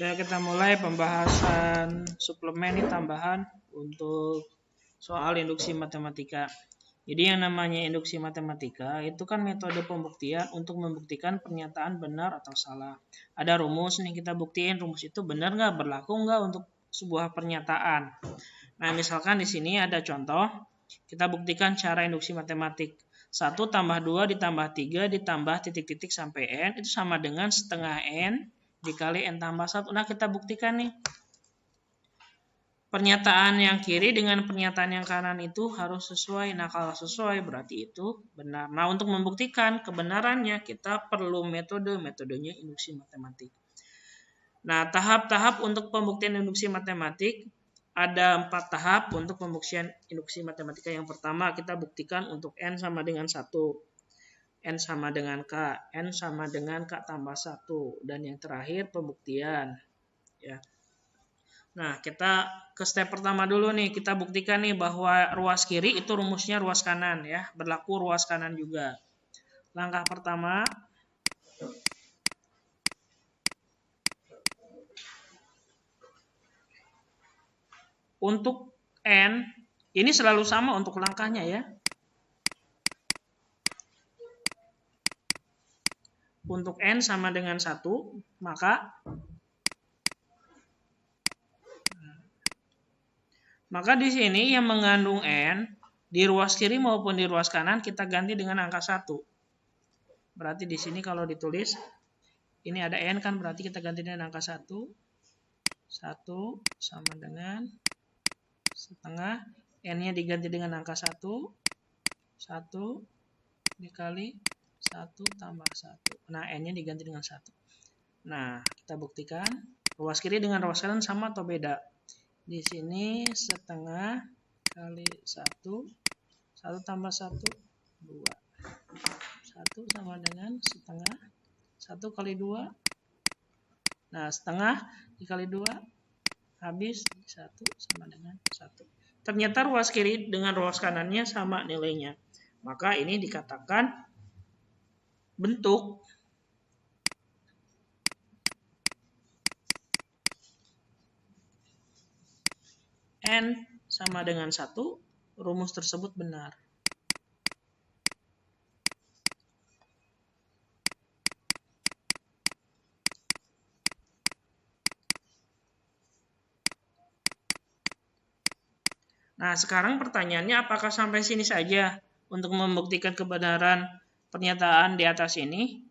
Ya, kita mulai pembahasan suplemen ini tambahan untuk soal induksi matematika. Jadi yang namanya induksi matematika itu kan metode pembuktian untuk membuktikan pernyataan benar atau salah. Ada rumus nih, kita buktiin rumus itu benar nggak, berlaku nggak untuk sebuah pernyataan. Nah, misalkan di sini ada contoh, kita buktikan cara induksi matematik. 1 tambah 2 ditambah 3 ditambah titik-titik sampai n itu sama dengan setengah n dikali n tambah 1. Nah, kita buktikan nih. Pernyataan yang kiri dengan pernyataan yang kanan itu harus sesuai. Nah, kalau sesuai berarti itu benar. Nah, untuk membuktikan kebenarannya kita perlu metodenya induksi matematik. Nah, tahap-tahap untuk pembuktian induksi matematik ada 4 tahap untuk pembuktian induksi matematika. Yang pertama kita buktikan untuk n sama dengan 1. N sama dengan K, N sama dengan K tambah 1. Dan yang terakhir pembuktian. Ya. Nah, kita ke step pertama dulu nih. Kita buktikan nih bahwa ruas kiri itu rumusnya ruas kanan ya. Berlaku ruas kanan juga. Langkah pertama, untuk N, ini selalu sama untuk langkahnya ya. Untuk N sama dengan 1, maka di sini yang mengandung N di ruas kiri maupun di ruas kanan kita ganti dengan angka 1. Berarti di sini kalau ditulis ini ada N kan, berarti kita ganti dengan angka 1. 1 sama dengan setengah, N-nya diganti dengan angka 1. 1 dikali 1 tambah 1. Nah, N-nya diganti dengan 1. Nah, kita buktikan ruas kiri dengan ruas kanan sama atau beda. Di sini setengah kali 1, 1 tambah 1, 2. 1 sama dengan setengah, 1 kali 2. Nah, setengah dikali 2, habis 1 sama dengan 1. Ternyata ruas kiri dengan ruas kanannya sama nilainya. Maka ini dikatakan bentuk N sama dengan 1, rumus tersebut benar. Nah, sekarang pertanyaannya apakah sampai sini saja untuk membuktikan kebenaran pernyataan di atas ini?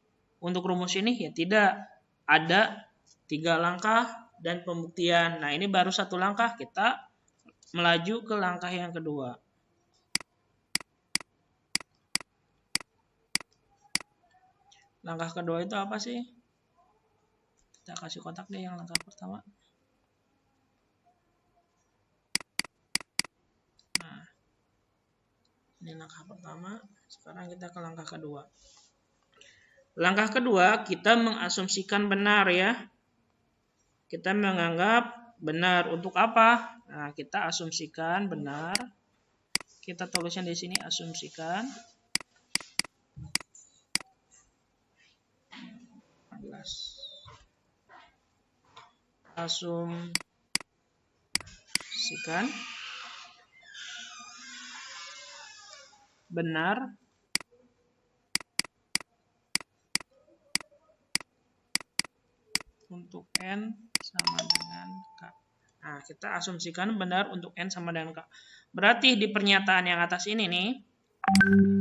Untuk rumus ini ya tidak. Ada 3 langkah dan pembuktian. Nah, ini baru 1 langkah, kita melaju ke langkah yang kedua. Langkah kedua itu apa sih? Kita kasih kotak deh yang langkah pertama. Nah, ini langkah pertama. Sekarang kita ke langkah kedua. Langkah kedua, kita mengasumsikan benar ya. Kita menganggap benar. Untuk apa? Nah, kita asumsikan benar. Kita tulisnya di sini asumsikan. Asumsikan benar untuk N sama dengan K. Nah, kita asumsikan benar untuk N sama dengan K. Berarti di pernyataan yang atas ini nih,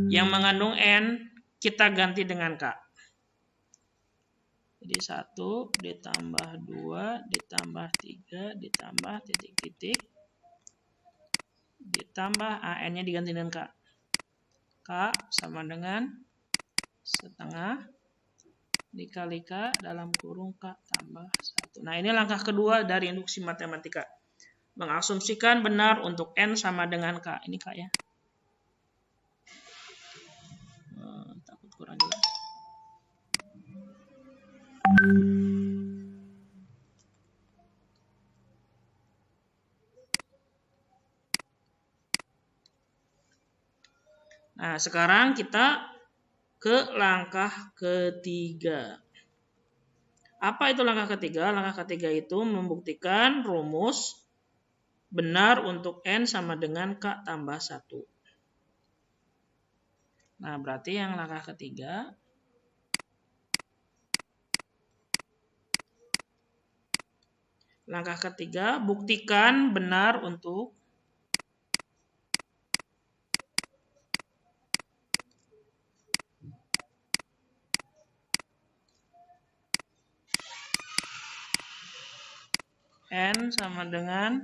yang mengandung N kita ganti dengan K. Jadi 1 ditambah 2 ditambah 3 ditambah titik-titik ditambah N-nya diganti dengan K. K sama dengan setengah dikali K dalam kurung K tambah 1. Nah, ini langkah kedua dari induksi matematika. Mengasumsikan benar untuk N sama dengan K. Ini K ya. Takut kurang jelas. Nah, sekarang kita ke langkah ketiga. Apa itu langkah ketiga? Langkah ketiga itu membuktikan rumus benar untuk N sama dengan K tambah 1. Nah, berarti yang langkah ketiga, buktikan benar untuk N sama dengan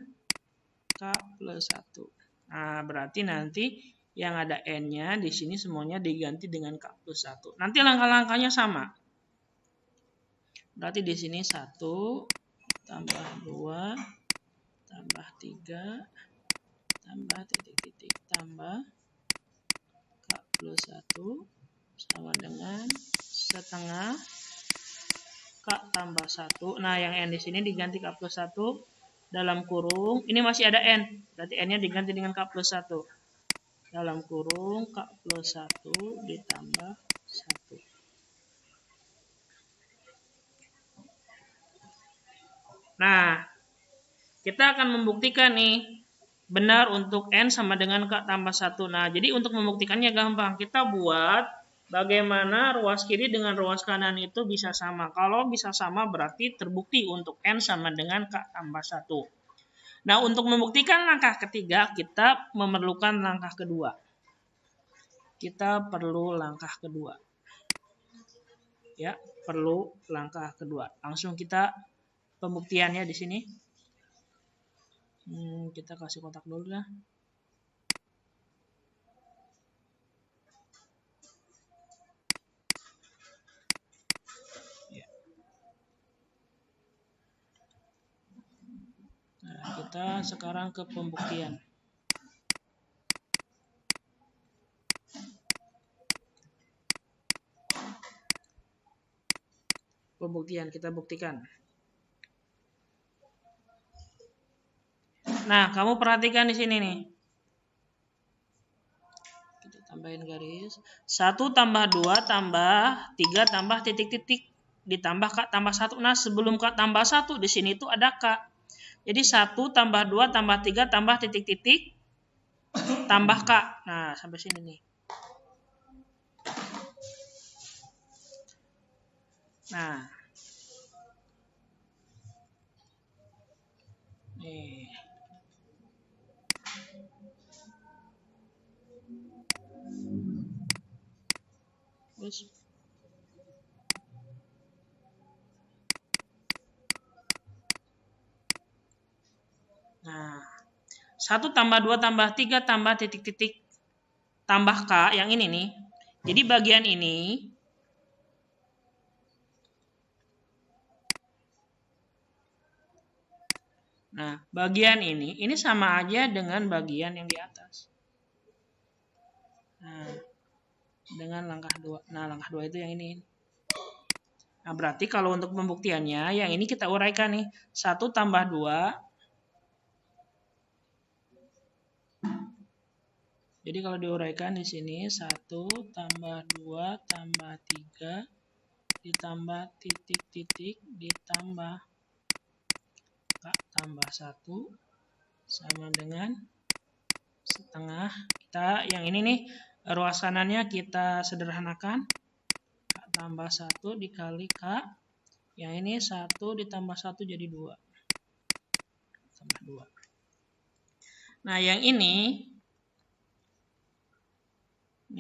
K plus 1. Nah, berarti nanti yang ada N-nya di sini semuanya diganti dengan K plus 1. Nanti langkah-langkahnya sama. Berarti di sini 1 tambah 2 tambah 3 tambah titik-titik tambah K plus 1 sama dengan setengah K tambah 1. Nah, yang N di sini diganti K plus 1 dalam kurung. Ini masih ada N. Berarti N-nya diganti dengan K plus 1. Dalam kurung K plus 1 ditambah 1. Nah, kita akan membuktikan nih benar untuk N sama dengan K tambah 1. Nah, jadi untuk membuktikannya gampang. Kita buat bagaimana ruas kiri dengan ruas kanan itu bisa sama. Kalau bisa sama berarti terbukti untuk N sama dengan K tambah 1. Nah, untuk membuktikan langkah ketiga, kita memerlukan langkah kedua. Kita perlu langkah kedua. Ya, perlu langkah kedua. Langsung kita pembuktiannya di sini. Kita kasih kotak dulu ya. Nah, kita sekarang ke pembuktian. Pembuktian kita buktikan. Nah, kamu perhatikan di sini nih. Kita tambahin garis. 1 tambah 2 tambah 3 tambah titik-titik ditambah K tambah 1. Nah, sebelum K tambah 1 di sini itu ada K. Jadi 1 tambah 2 tambah 3 tambah titik-titik tambah K. Nah, sampai sini nih. Nah. Nih. Terus nah, 1 tambah 2 tambah 3 tambah titik-titik tambah K yang ini nih. Jadi bagian ini nah, bagian ini sama aja dengan bagian yang di atas. Nah, dengan langkah 2. Nah, langkah 2 itu yang ini. Nah, berarti kalau untuk pembuktiannya yang ini kita uraikan nih. 1 tambah 2. Jadi kalau diuraikan di sini 1 tambah 2 tambah 3 ditambah titik-titik ditambah K tambah 1 sama dengan setengah. Kita yang ini nih ruas kanannya kita sederhanakan. K tambah 1 dikali K. Yang ini 1 ditambah 1 jadi 2. Tambah 2. Nah, yang ini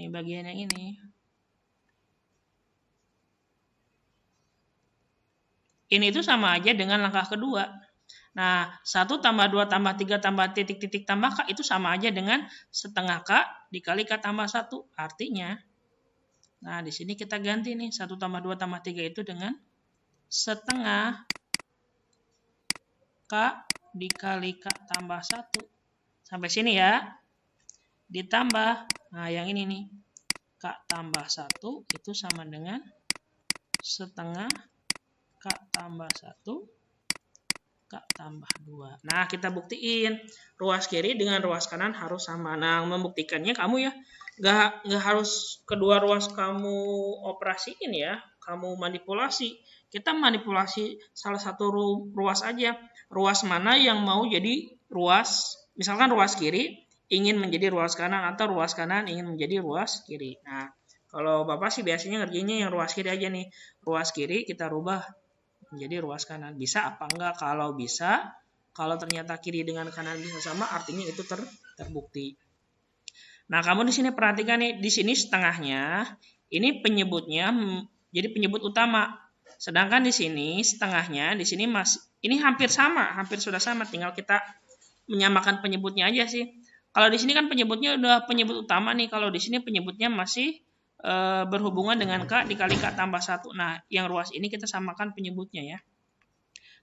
bagian yang ini. Ini itu sama aja dengan langkah kedua. Nah, 1 tambah 2 tambah 3 tambah titik-titik tambah K itu sama aja dengan setengah K dikali K tambah 1. Artinya, nah di sini kita ganti nih. 1 tambah 2 tambah 3 itu dengan setengah K dikali K tambah 1. Sampai sini ya. Ditambah, nah yang ini nih. K tambah 1 itu sama dengan setengah K tambah 1 K tambah 2. Nah, kita buktiin ruas kiri dengan ruas kanan harus sama. Nah, membuktikannya kamu ya nggak harus kedua ruas kamu operasiin ya. kamu manipulasi, kita manipulasi salah satu ruas aja. Ruas mana yang mau jadi ruas, misalkan ruas kiri ingin menjadi ruas kanan atau ruas kanan ingin menjadi ruas kiri. Nah, kalau Bapak sih biasanya ngerjainnya yang ruas kiri aja nih. Ruas kiri kita rubah menjadi ruas kanan. Bisa apa enggak? Kalau bisa, kalau ternyata kiri dengan kanan bisa sama, artinya itu terbukti. Nah, kamu di sini perhatikan nih, di sini setengahnya, ini penyebutnya jadi penyebut utama. Sedangkan di sini setengahnya, di sini masih ini hampir sama, hampir sudah sama, tinggal kita menyamakan penyebutnya aja sih. Kalau di sini kan penyebutnya udah penyebut utama nih, kalau di sini penyebutnya masih berhubungan dengan K dikali K tambah 1. Nah, yang ruas ini kita samakan penyebutnya ya.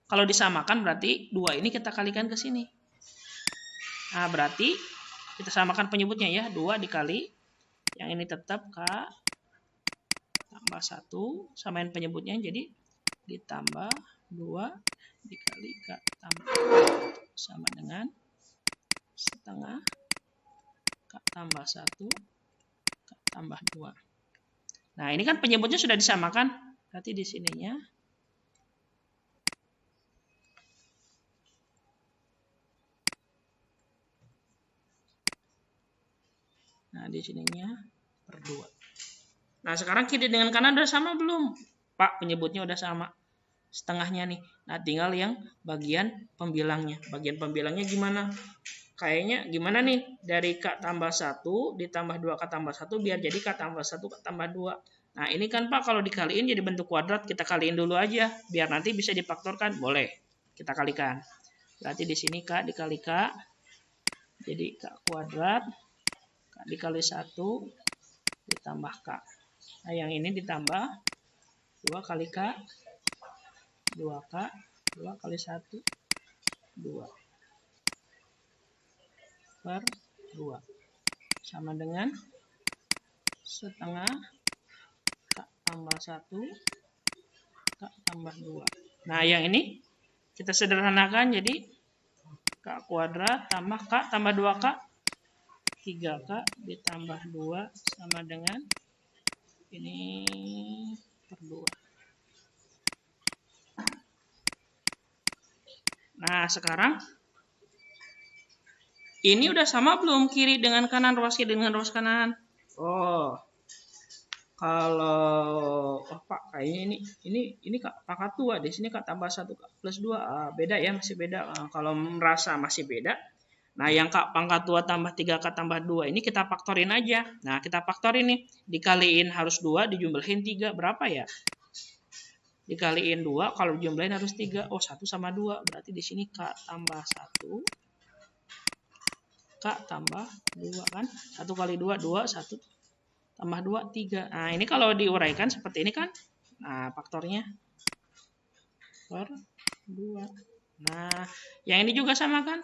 Kalau disamakan berarti 2 ini kita kalikan ke sini. Nah, berarti kita samakan penyebutnya ya, 2 dikali, yang ini tetap K tambah 1, samain penyebutnya, jadi ditambah 2 dikali K tambah 1, sama dengan setengah K tambah 1, K tambah 2. Nah, ini kan penyebutnya sudah disamakan, berarti di sininya nah, di sininya per 2. Nah, sekarang kiri dengan kanan udah sama belum? Pak, penyebutnya udah sama. Setengahnya nih. Nah, tinggal yang bagian pembilangnya. Bagian pembilangnya gimana? Kayaknya gimana nih? Dari K tambah 1 ditambah 2 K tambah 1 biar jadi K tambah 1 K tambah 2. Nah, ini kan Pak kalau dikaliin jadi bentuk kuadrat, kita kaliin dulu aja. Biar nanti bisa difaktorkan. Boleh. Kita kalikan. Berarti di sini K dikali K. Jadi K kuadrat. K dikali 1 ditambah K. Nah, yang ini ditambah 2 kali K. 2K. 2 kali 1. 2. Per 2. Sama dengan setengah K tambah 1. K tambah 2. Nah, yang ini kita sederhanakan jadi K kuadrat tambah K tambah 2K. 3K ditambah 2 sama dengan ini per 2. Nah, sekarang ini udah sama belum kiri dengan kanan, ruas kiri dengan ruas kanan? Oh, kalau Pak kayaknya ini pangkat 2, di sini K tambah 1 K plus 2. Beda ya, masih beda. Kalau merasa masih beda, nah yang K pangkat 2 tambah 3K tambah 2 ini kita faktorin aja. Nah, kita faktorin nih, dikaliin harus 2, dijumlahin 3, berapa ya? Dikaliin 2, kalau dijumlahin harus 3. Oh, 1 sama 2, berarti di sini K tambah 1 K tambah 2 kan? 1 kali 2, 2, 1 tambah 2, 3. Nah, ini kalau diuraikan seperti ini kan. Nah, faktornya per 2. Nah, yang ini juga sama kan?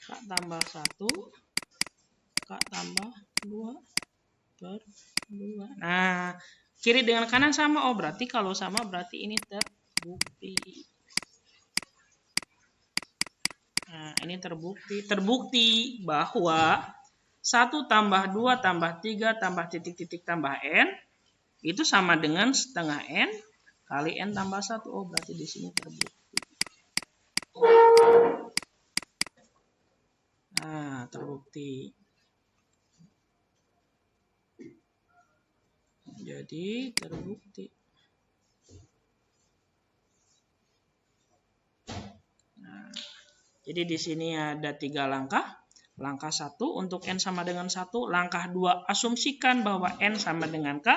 K tambah 1, K tambah 2 per 2. Nah, kiri dengan kanan sama. Oh, berarti kalau sama berarti ini terbukti. Nah, ini terbukti bahwa 1 tambah 2 tambah 3 tambah titik-titik tambah N itu sama dengan setengah N kali N tambah 1. Oh, berarti di sini terbukti. Nah, terbukti. Jadi, terbukti. Nah, jadi di sini ada 3 langkah. Langkah 1 untuk N sama dengan 1. Langkah 2 asumsikan bahwa N sama dengan K.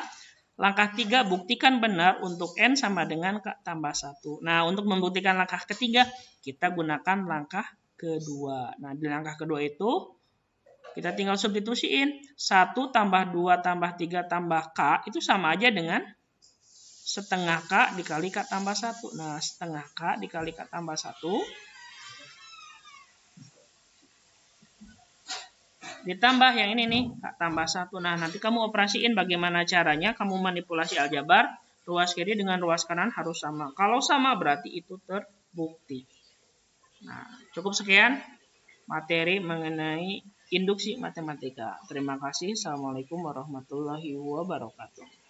Langkah 3 buktikan benar untuk N sama dengan K tambah 1. Nah, untuk membuktikan langkah ketiga, kita gunakan langkah kedua. Nah, di langkah kedua itu, kita tinggal substitusiin. 1 tambah 2 tambah 3 tambah K itu sama aja dengan setengah K dikali K tambah 1. Nah, setengah K dikali K tambah 1. Ditambah yang ini nih, K tambah 1. Nah, nanti kamu operasiin bagaimana caranya kamu manipulasi aljabar. Ruas kiri dengan ruas kanan harus sama. Kalau sama berarti itu terbukti. Nah, cukup sekian materi mengenai induksi matematika. Terima kasih. Assalamualaikum warahmatullahi wabarakatuh.